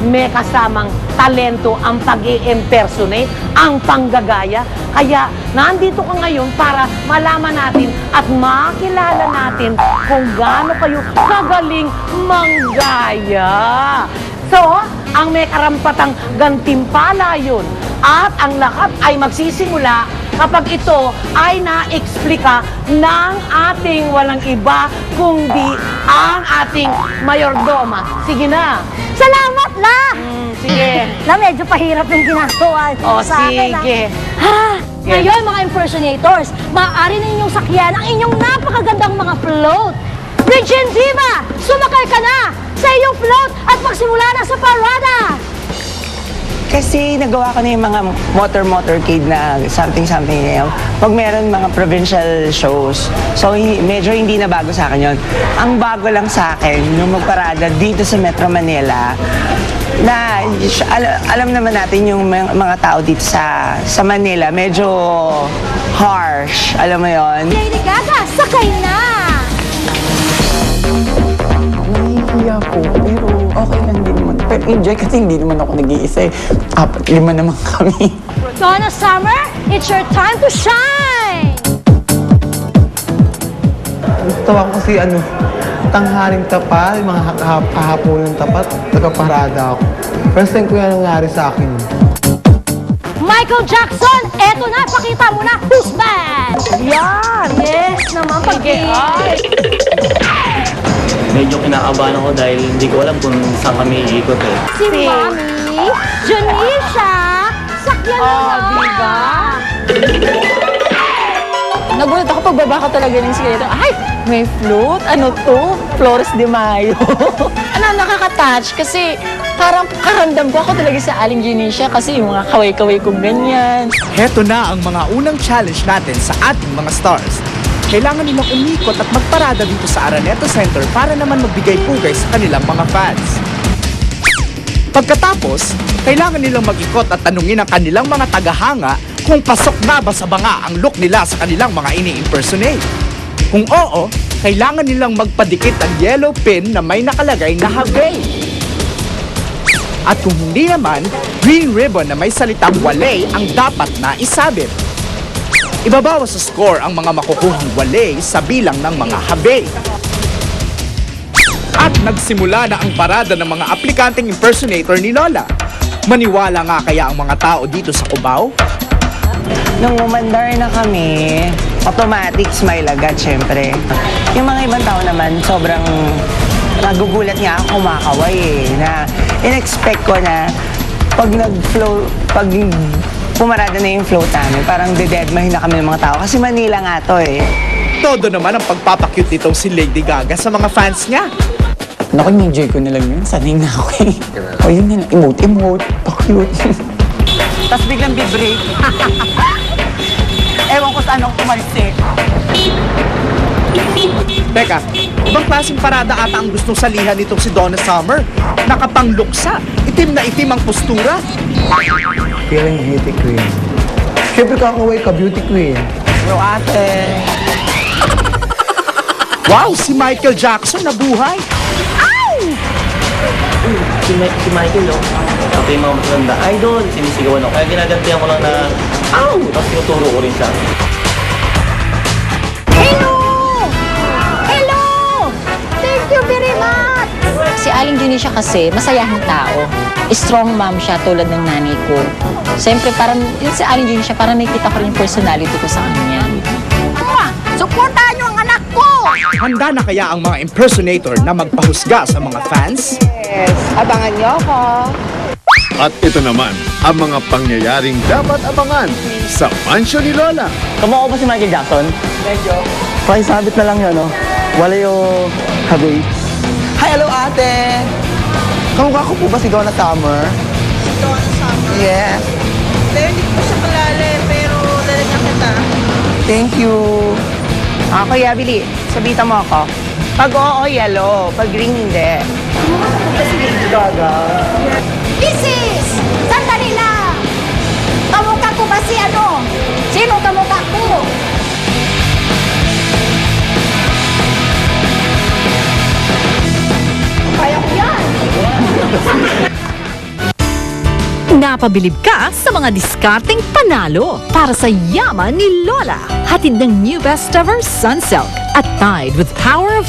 may kasamang talento ang pag-i-impersonate, ang panggagaya. Kaya nandito ka ngayon para malaman natin at makilala natin kung gaano kayo kagaling manggaya. So, ang may karampatang gantimpala yun. At ang lahat ay magsisimula kapag ito ay na-explika ng ating walang iba kundi ang ating mayordoma. Sige na. Salamat, La! Sige. La, medyo pahirap yung ginagawa O, sa akin. sige. Ngayon, mga impersonators, maaari ninyong sakyan ang inyong napakagandang mga float. Regine Diva, sumakay ka na sa iyong float at magsimula na sa parada! Kasi nagawa ko na yung mga motorcade na something na yun. Pag meron mga provincial shows, so medyo hindi na bago sa akin yun. Ang bago lang sa akin, nung magparada dito sa Metro Manila, na alam naman natin yung mga tao dito sa Manila, medyo harsh, alam mo yon. Lady Gaga, sakay na! Nahihiya po, pero okay lang din naman. Pero enjoy kasi hindi naman ako nag-iisa eh. 4, 5 naman kami. Donna Summer, it's your time to shine! Gusto ako kasi tanghaling tapat, yung mga kahaponan tapat, nagpaparada ako. First time ko yan nangyari sa akin. Michael Jackson, eto na, pakita mo na, who's bad? Yan! Yes naman, Medyo kinakabahan ako dahil hindi ko alam kung saan kami iikot eh. Si Mami, Janisha, sakyan mo na! Diba? Nagulat ako pagbaba ko talaga ng sikreto. Ay, may float? Ano to? Flores de Mayo. Nakaka-touch kasi parang karamdam ko ako talaga sa Aling Janisha kasi yung mga kaway-kaway kong ganyan. Heto na ang mga unang challenge natin sa ating mga stars. Kailangan nilang umikot at magparada dito sa Araneta Center para naman magbigay pugay sa kanilang mga fans. Pagkatapos, kailangan nilang mag-ikot at tanungin ang kanilang mga tagahanga kung pasok na ba sa banga ang look nila sa kanilang mga ini-impersonate. Kung oo, kailangan nilang magpadikit ang yellow pin na may nakalagay na Habe. At kung hindi naman, green ribbon na may salitang wale ang dapat na isabit. Ibabawas sa score ang mga makukuhang wale sa bilang ng mga Habe. At nagsimula na ang parada ng mga aplikanteng impersonator ni Lola. Maniwala nga kaya ang mga tao dito sa Cubao? Nung umandar na kami, automatic smile agad, syempre. Yung mga ibang tao naman, sobrang nagugulat nga ako kumakaway eh. Na in-expect ko na pag pumarada na yung float namin, parang dededmahin na kami ng mga tao. Kasi Manila nga to eh. Todo naman ang pagpapakyut nitong si Lady Gaga sa mga fans niya. Naku, enjoy ko na lang yun. Sanay na ako eh. O yun na lang, emote, pa-cute. Tapos biglang bibreak. Ewan ko saan ako kumalis eh. Teka, ibang klaseng parada ata ang gustong salihan nitong si Donna Summer. Nakapangluksa, itim na itim ang postura. Feeling beauty queen. Siyempre kakaway ka, beauty queen. Hello ate. Wow, si Michael Jackson nabuhay. Si Michael, ako yung mga matanda, idol, sinisigawan ako. Kaya ginagantihan ko lang na, tapos tinuturo ko rin siya. Hello! Hello! Thank you very much! Si Aling Janisha kasi, masayahing tao. Strong mom siya tulad ng nanay ko. Siyempre, parang yun si Aling Janisha, parang nakikita ko rin yung personality ko sa kanya. Suportahan niyo ang anak ko! Handa na kaya ang mga impersonator na magpahusga sa mga fans? Yes, abangan niyo ako. At ito naman ang mga pangyayaring dapat abangan sa Mansion ni Lola. Kamukha ba si Michael Jackson? Medyo. Pakisabit na lang yun, no? Wala yung Habe. Hi, hello ate! Kamukha ko po ba si Donna Summer? Si Donna Summer? Yes. Pero hindi ko pa siya kalala pero lalagyan kita. Thank you. Ako, Yabili, sabitan mo ako. Pag oo, yellow. Pag green, hindi. Isis! Sandali lang! Kamukha ko ba si ano? Sino kamukha ko? Kaya ko yan! Mapabilib ka sa mga diskarteng panalo para sa yaman ni Lola. Hatid ng new best ever Sunsilk at Tide with Power of